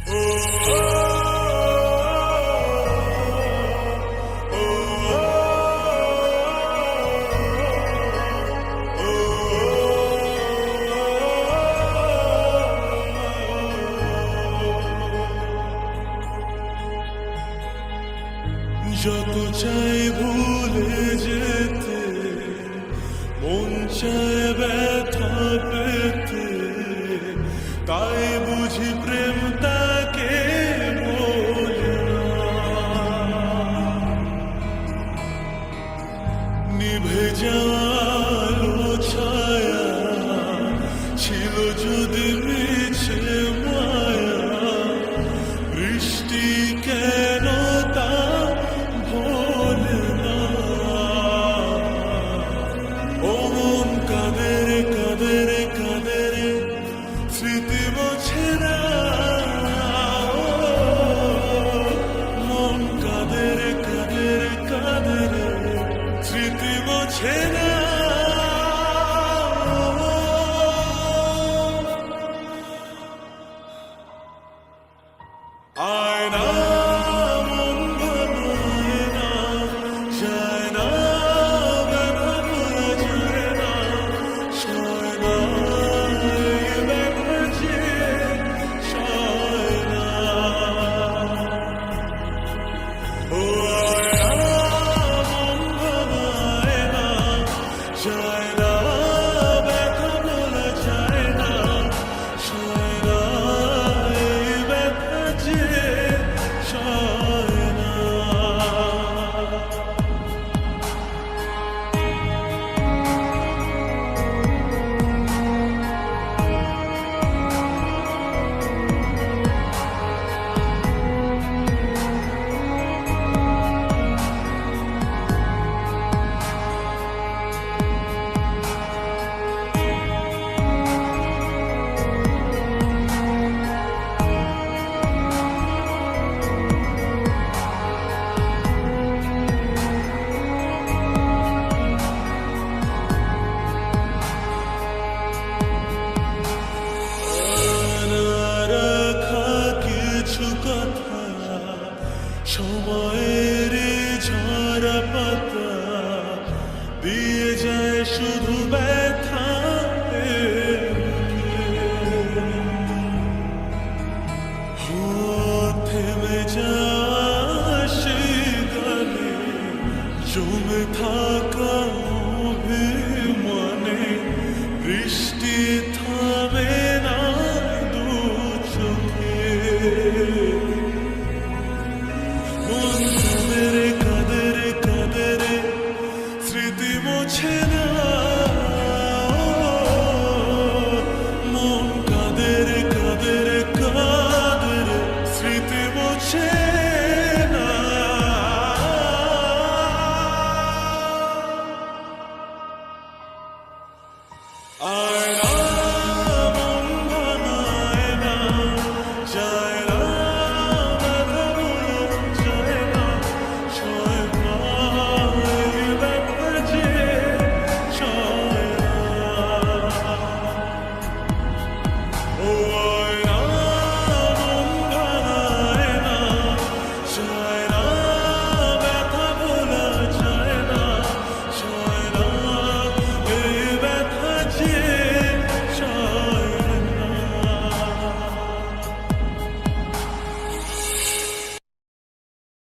যত চাই ভুলে যেতে, মন চায় ব্যথা পেতে, তাই বুঝি প্রেম তাকে বলে না। নিভে যাওয়া আলো ছায়া ছিল যদি মিছে মায়া, বৃষ্টি কেন তা ভোলে না। ও মন কাঁদে রে কাঁদে রে কাঁদে রে, স্মৃতি মোছে না। মন কাঁদে রে কাঁদে রে কাঁদে রে, স্মৃতি মোছে না। আয়না মন ভাঙায় না, যায় না ব্যথা ভোলা যায় না, সয় না এই ব্যথা যে সয় না। ও আয়না মন ভাঙায় না, যায় না ব্যথা ভোলা যায় না, সয় না এই ব্যথা যে সয় না। সময়ের ঝরা পাতা দিয়ে যায় শুধু ব্যথা, থেমে যায়